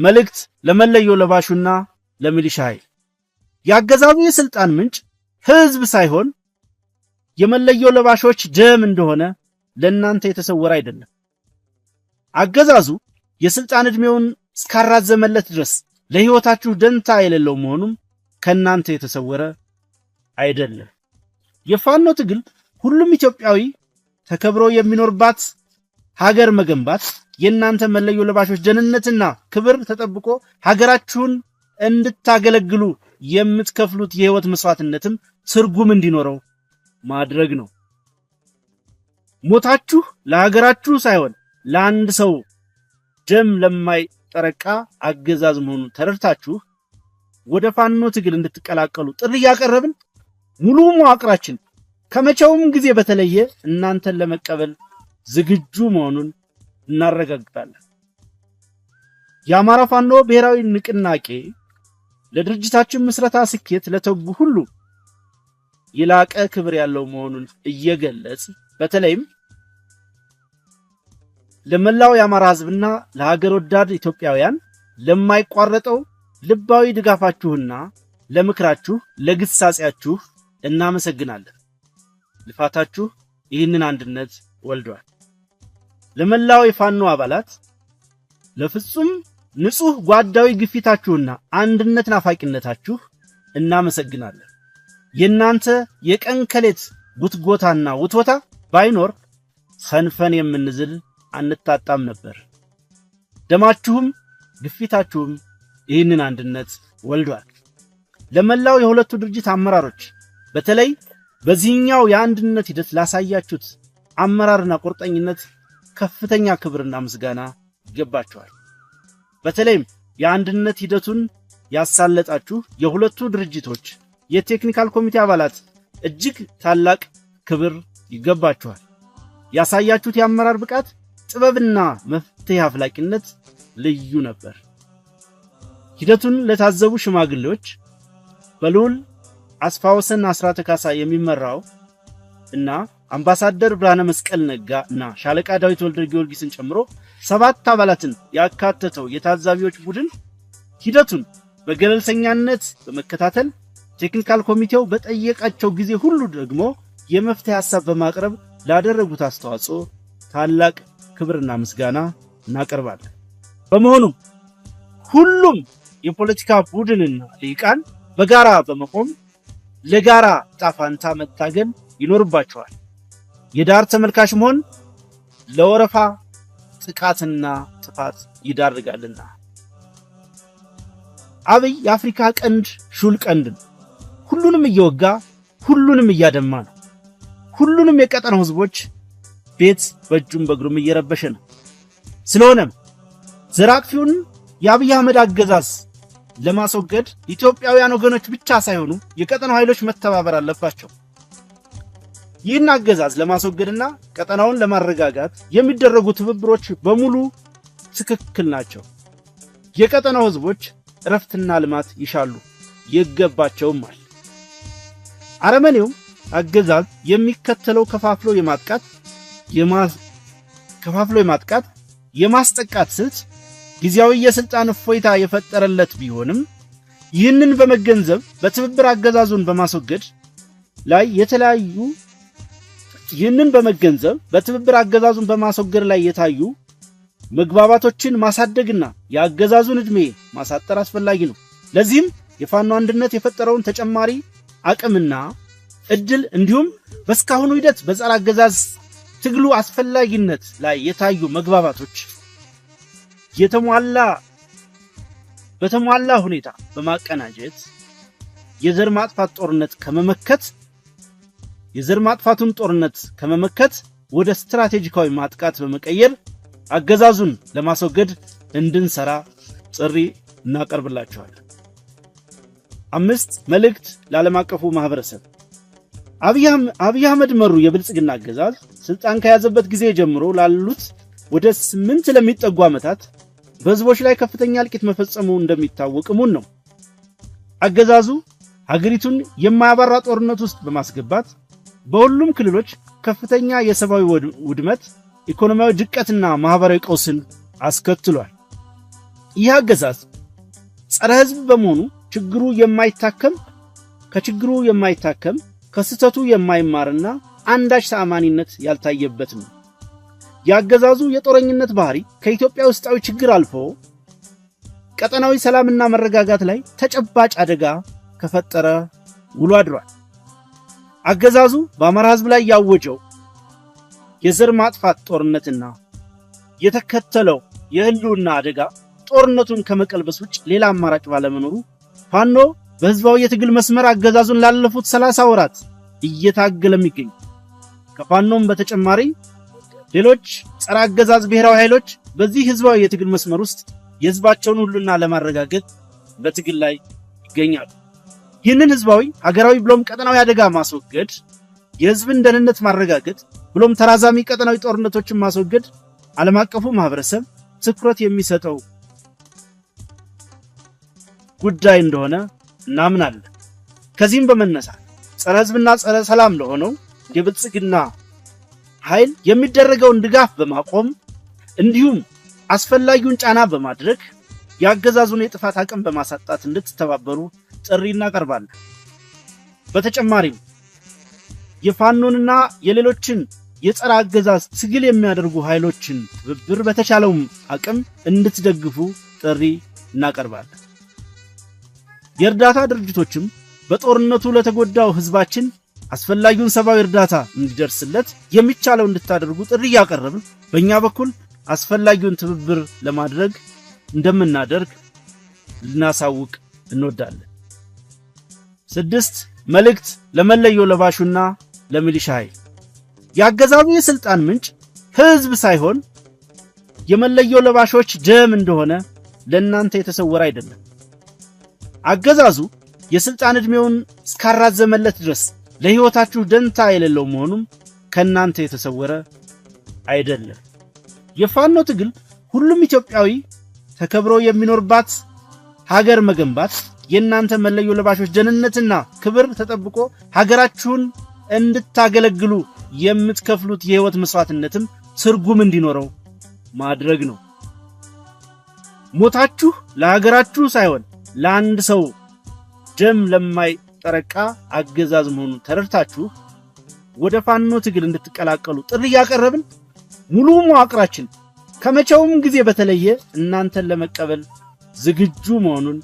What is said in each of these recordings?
መልእክት ለመለዮ ለባሹና ለሚሊሻ ኃይል። የአገዛዙ የስልጣን ምንጭ ህዝብ ሳይሆን የመለዮ ለባሾች ደም እንደሆነ ለእናንተ የተሰወረ አይደለም። አገዛዙ የስልጣን ዕድሜውን እስካራዘመለት ድረስ ለህይወታችሁ ደንታ የሌለው መሆኑም ከእናንተ የተሰወረ አይደለም። የፋኖ ትግል ሁሉም ኢትዮጵያዊ ተከብሮ የሚኖርባት ሀገር መገንባት፣ የእናንተ መለዮ ለባሾች ደህንነትና ክብር ተጠብቆ ሀገራችሁን እንድታገለግሉ የምትከፍሉት የህይወት መስዋዕትነትም ትርጉም እንዲኖረው ማድረግ ነው። ሞታችሁ ለሀገራችሁ ሳይሆን ለአንድ ሰው ደም ለማይጠረቃ አገዛዝ መሆኑን ተረድታችሁ ወደ ፋኖ ትግል እንድትቀላቀሉ ጥሪ ያቀረብን ሙሉ መዋቅራችን ከመቼውም ጊዜ በተለየ እናንተን ለመቀበል ዝግጁ መሆኑን እናረጋግጣለን። የአማራ ፋኖ ብሔራዊ ንቅናቄ ለድርጅታችን ምስረታ ስኬት ለተጉ ሁሉ የላቀ ክብር ያለው መሆኑን እየገለጽ በተለይም ለመላው የአማራ ህዝብና ለሀገር ወዳድ ኢትዮጵያውያን ለማይቋረጠው ልባዊ ድጋፋችሁና ለምክራችሁ ለግሳጼያችሁ እናመሰግናለን። ልፋታችሁ ይህንን አንድነት ወልዷል። ለመላው የፋኖ አባላት ለፍጹም ንጹህ ጓዳዊ ግፊታችሁና አንድነት ናፋቂነታችሁ እናመሰግናለን። የናንተ የቀን ከሌት ጉትጎታና ውትወታ ባይኖር ሰንፈን የምንዝል አንታጣም ነበር። ደማችሁም ግፊታችሁም ይህንን አንድነት ወልዷል። ለመላው የሁለቱ ድርጅት አመራሮች በተለይ በዚህኛው የአንድነት ሂደት ላሳያችሁት አመራርና ቁርጠኝነት ከፍተኛ ክብርና ምስጋና ይገባችኋል። በተለይም የአንድነት ሂደቱን ያሳለጣችሁ የሁለቱ ድርጅቶች የቴክኒካል ኮሚቴ አባላት እጅግ ታላቅ ክብር ይገባችኋል። ያሳያችሁት የአመራር ብቃት፣ ጥበብና መፍትሄ አፍላቂነት ልዩ ነበር። ሂደቱን ለታዘቡ ሽማግሌዎች በልዑል አስፋወሰን አስራተ ካሳ የሚመራው እና አምባሳደር ብርሃነ መስቀል ነጋ እና ሻለቃ ዳዊት ወልደ ጊዮርጊስን ጨምሮ 7 አባላትን ያካተተው የታዛቢዎች ቡድን ሂደቱን በገለልተኛነት በመከታተል ቴክኒካል ኮሚቴው በጠየቃቸው ጊዜ ሁሉ ደግሞ የመፍትሄ ሐሳብ በማቅረብ ላደረጉት አስተዋጽኦ ታላቅ ክብርና ምስጋና እናቀርባለን። በመሆኑም ሁሉም የፖለቲካ ቡድንና ሊቃን በጋራ በመቆም ለጋራ ጣፋንታ መታገል ይኖርባቸዋል። የዳር ተመልካች መሆን ለወረፋ ጥቃትና ጥፋት ይዳርጋልና። አብይ የአፍሪካ ቀንድ ሹል ቀንድ ነው። ሁሉንም እየወጋ ሁሉንም እያደማ ነው። ሁሉንም የቀጠናው ህዝቦች ቤት በእጁም በእግሩም እየረበሸ ነው። ስለሆነም ዘራቅፊውን የአብይ አህመድ አገዛዝ ለማስወገድ ኢትዮጵያውያን ወገኖች ብቻ ሳይሆኑ የቀጠናው ኃይሎች መተባበር አለባቸው። ይህን አገዛዝ ለማስወገድና ቀጠናውን ለማረጋጋት የሚደረጉ ትብብሮች በሙሉ ትክክል ናቸው። የቀጠናው ህዝቦች እረፍትና ልማት ይሻሉ ይገባቸውማል። አረመኔው አገዛዝ የሚከተለው ከፋፍሎ የማጥቃት የማስጠቃት ስልት ጊዜያዊ የስልጣን እፎይታ የፈጠረለት ቢሆንም ይህንን በመገንዘብ በትብብር አገዛዙን በማስወገድ ላይ የታዩ መግባባቶችን ማሳደግና የአገዛዙን ዕድሜ ማሳጠር አስፈላጊ ነው። ለዚህም የፋኖ አንድነት የፈጠረውን ተጨማሪ አቅምና እድል እንዲሁም በስካሁኑ ሂደት በጸረ አገዛዝ ትግሉ አስፈላጊነት ላይ የታዩ መግባባቶች በተሟላ ሁኔታ በማቀናጀት የዘር ማጥፋቱን ጦርነት ከመመከት ወደ ስትራቴጂካዊ ማጥቃት በመቀየር አገዛዙን ለማስወገድ እንድንሰራ ጥሪ እናቀርብላችኋለን። 5 መልእክት ለዓለም አቀፉ ማህበረሰብ። አብይ አህመድ መሩ የብልጽግና አገዛዝ ስልጣን ከያዘበት ጊዜ ጀምሮ ላሉት ወደ 8 ለሚጠጉ ዓመታት በህዝቦች ላይ ከፍተኛ እልቂት መፈጸሙ እንደሚታወቅ ሙን ነው። አገዛዙ ሀገሪቱን የማያባራ ጦርነት ውስጥ በማስገባት በሁሉም ክልሎች ከፍተኛ የሰብአዊ ውድመት፣ ኢኮኖሚያዊ ድቀትና ማህበራዊ ቀውስን አስከትሏል። ይህ አገዛዝ ጸረ ሕዝብ በመሆኑ ከችግሩ የማይታከም ከስተቱ የማይማርና አንዳች ተአማኒነት ያልታየበት ነው። የአገዛዙ የጦረኝነት ባህሪ ከኢትዮጵያ ውስጣዊ ችግር አልፎ ቀጠናዊ ሰላምና መረጋጋት ላይ ተጨባጭ አደጋ ከፈጠረ ውሎ አድሯል። አገዛዙ በአማራ ሕዝብ ላይ ያወጀው የዘር ማጥፋት ጦርነትና የተከተለው የህልውና አደጋ ጦርነቱን ከመቀልበስ ውጭ ሌላ አማራጭ ባለመኖሩ ፋኖ በህዝባዊ የትግል መስመር አገዛዙን ላለፉት 30 ወራት እየታገለም ይገኛል። ከፋኖም በተጨማሪ ሌሎች ጸረ አገዛዝ ብሔራዊ ኃይሎች በዚህ ህዝባዊ የትግል መስመር ውስጥ የህዝባቸውን ሁሉና ለማረጋገጥ በትግል ላይ ይገኛሉ። ይህንን ህዝባዊ ሀገራዊ ብሎም ቀጠናዊ አደጋ ማስወገድ፣ የህዝብን ደህንነት ማረጋገጥ ብሎም ተራዛሚ ቀጠናዊ ጦርነቶችን ማስወገድ ዓለም አቀፉ ማህበረሰብ ትኩረት የሚሰጠው ጉዳይ እንደሆነ እናምናለን። ከዚህም በመነሳት ጸረ ህዝብና ጸረ ሰላም ለሆነው የብልጽግና ኃይል የሚደረገውን ድጋፍ በማቆም እንዲሁም አስፈላጊውን ጫና በማድረግ ያገዛዙን የጥፋት አቅም በማሳጣት እንድትተባበሩ ጥሪ እናቀርባለን። በተጨማሪም የፋኖንና የሌሎችን የጸረ አገዛዝ ትግል የሚያደርጉ ኃይሎችን ትብብር በተቻለው አቅም እንድትደግፉ ጥሪ እናቀርባለን። የእርዳታ ድርጅቶችም በጦርነቱ ለተጎዳው ህዝባችን አስፈላጊውን ሰብአዊ እርዳታ እንዲደርስለት የሚቻለው እንድታደርጉ ጥሪ ያቀርብን በእኛ በኩል አስፈላጊውን ትብብር ለማድረግ እንደምናደርግ ልናሳውቅ እንወዳለን። 6 መልእክት ለመለዮ ለባሹና ለሚሊሻ ኃይል። ያገዛዙ የስልጣን ምንጭ ህዝብ ሳይሆን የመለዮ ለባሾች ደም እንደሆነ ለእናንተ የተሰወረ አይደለም። አገዛዙ የስልጣን ዕድሜውን እስካራዘመለት ድረስ ለህይወታችሁ ደንታ የሌለው መሆኑም ከናንተ የተሰወረ አይደለም። የፋኖ ትግል ሁሉም ኢትዮጵያዊ ተከብሮ የሚኖርባት ሀገር መገንባት የናንተ መለዮ ለባሾች ደህንነትና ክብር ተጠብቆ ሀገራችሁን እንድታገለግሉ የምትከፍሉት የህይወት መስዋዕትነትም ትርጉም እንዲኖረው ማድረግ ነው። ሞታችሁ ለሀገራችሁ ሳይሆን ለአንድ ሰው ደም ለማይጠረቃ አገዛዝ መሆኑን ተረድታችሁ ወደ ፋኖ ትግል እንድትቀላቀሉ ጥሪ ያቀረብን ሙሉ መዋቅራችን ከመቼውም ጊዜ በተለየ እናንተን ለመቀበል ዝግጁ መሆኑን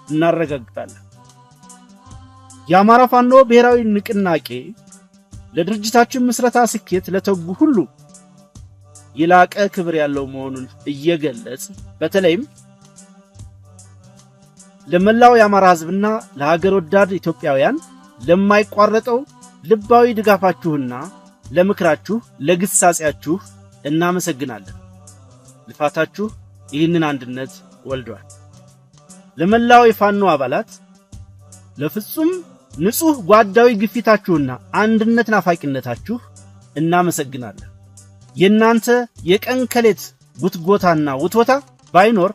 እናረጋግጣለን። የአማራ ፋኖ ብሔራዊ ንቅናቄ ለድርጅታችን ምስረታ ስኬት ለተጉ ሁሉ የላቀ ክብር ያለው መሆኑን እየገለጽ በተለይም ለመላው የአማራ ህዝብና ለሀገር ወዳድ ኢትዮጵያውያን ለማይቋረጠው ልባዊ ድጋፋችሁና ለምክራችሁ ለግሳጼያችሁ እናመሰግናለን። ልፋታችሁ ይህንን አንድነት ወልዷል። ለመላው የፋኖ አባላት ለፍጹም ንጹህ ጓዳዊ ግፊታችሁና አንድነት ናፋቂነታችሁ እናመሰግናለን። የናንተ የቀን ከሌት ጉትጎታና ውትወታ ባይኖር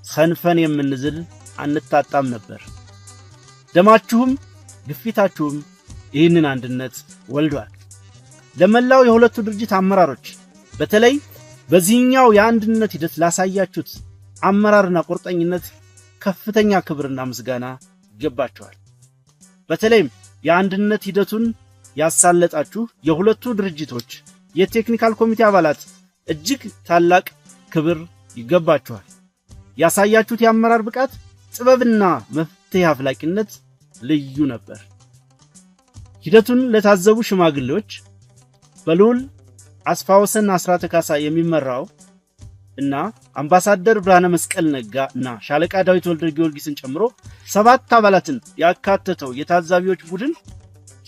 ሰንፈን የምንዝል አንታጣም ነበር። ደማችሁም ግፊታችሁም ይህንን አንድነት ወልዷል። ለመላው የሁለቱ ድርጅት አመራሮች በተለይ በዚህኛው የአንድነት ሂደት ላሳያችሁት አመራርና ቁርጠኝነት ከፍተኛ ክብርና ምስጋና ይገባችኋል። በተለይም የአንድነት ሂደቱን ያሳለጣችሁ የሁለቱ ድርጅቶች የቴክኒካል ኮሚቴ አባላት እጅግ ታላቅ ክብር ይገባችኋል። ያሳያችሁት የአመራር ብቃት ጥበብና መፍትሄ አፍላቂነት ልዩ ነበር። ሂደቱን ለታዘቡ ሽማግሌዎች በልዑል አስፋወሰን አስራተ ካሳ የሚመራው እና አምባሳደር ብርሃነ መስቀል ነጋ እና ሻለቃ ዳዊት ወልደ ጊዮርጊስን ጨምሮ 7 አባላትን ያካተተው የታዛቢዎች ቡድን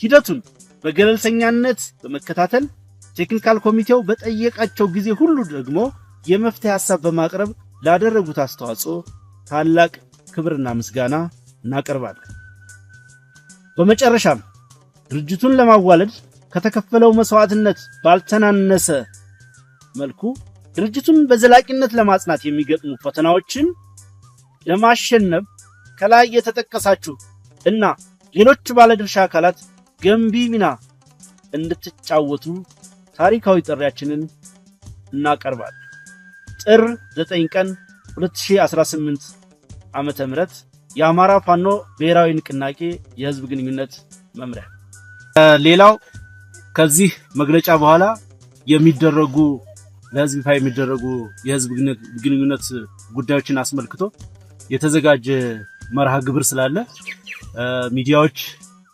ሂደቱን በገለልተኛነት በመከታተል ቴክኒካል ኮሚቴው በጠየቃቸው ጊዜ ሁሉ ደግሞ የመፍትሄ ሐሳብ በማቅረብ ላደረጉት አስተዋጽኦ ታላቅ ክብርና ምስጋና እናቀርባለን። በመጨረሻም ድርጅቱን ለማዋለድ ከተከፈለው መስዋዕትነት ባልተናነሰ መልኩ ድርጅቱን በዘላቂነት ለማጽናት የሚገጥሙ ፈተናዎችን ለማሸነፍ ከላይ የተጠቀሳችሁ እና ሌሎች ባለድርሻ አካላት ገንቢ ሚና እንድትጫወቱ ታሪካዊ ጥሪያችንን እናቀርባለን። ጥር 9 ቀን 2018 ዓመተ ምህረት የአማራ ፋኖ ብሔራዊ ንቅናቄ የህዝብ ግንኙነት መምሪያ። ሌላው ከዚህ መግለጫ በኋላ የሚደረጉ ለህዝብ ይፋ የሚደረጉ የህዝብ ግንኙነት ጉዳዮችን አስመልክቶ የተዘጋጀ መርሃ ግብር ስላለ ሚዲያዎች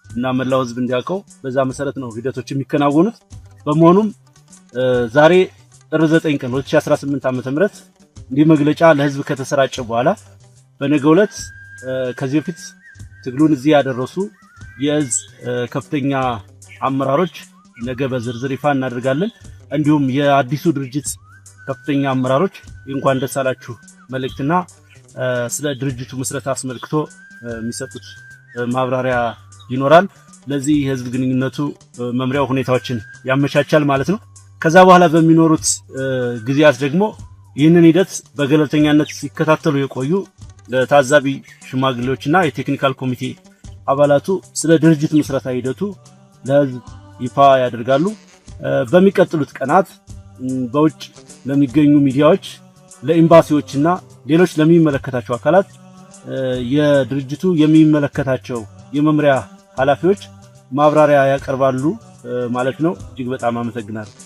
እና መላው ህዝብ እንዲያውቀው በዛ መሰረት ነው ሂደቶች የሚከናወኑት። በመሆኑም ዛሬ ጥር 9 ቀን 2018 ዓመተ ምህረት እንዲህ መግለጫ ለህዝብ ከተሰራጨ በኋላ በነገው ዕለት ከዚህ በፊት ትግሉን እዚህ ያደረሱ የእዝ ከፍተኛ አመራሮች ነገ በዝርዝር ይፋ እናደርጋለን። እንዲሁም የአዲሱ ድርጅት ከፍተኛ አመራሮች እንኳን ደስ አላችሁ መልእክትና ስለ ድርጅቱ መስረት አስመልክቶ የሚሰጡት ማብራሪያ ይኖራል። ለዚህ የህዝብ ግንኙነቱ መምሪያው ሁኔታዎችን ያመቻቻል ማለት ነው። ከዛ በኋላ በሚኖሩት ጊዜያት ደግሞ ይህንን ሂደት በገለልተኛነት ሲከታተሉ የቆዩ ታዛቢ ሽማግሌዎችና የቴክኒካል ኮሚቴ አባላቱ ስለ ድርጅት መስረታ ሂደቱ ለህዝብ ይፋ ያደርጋሉ። በሚቀጥሉት ቀናት በውጭ ለሚገኙ ሚዲያዎች፣ ለኤምባሲዎችና ሌሎች ለሚመለከታቸው አካላት የድርጅቱ የሚመለከታቸው የመምሪያ ኃላፊዎች ማብራሪያ ያቀርባሉ ማለት ነው። እጅግ በጣም አመሰግናለሁ።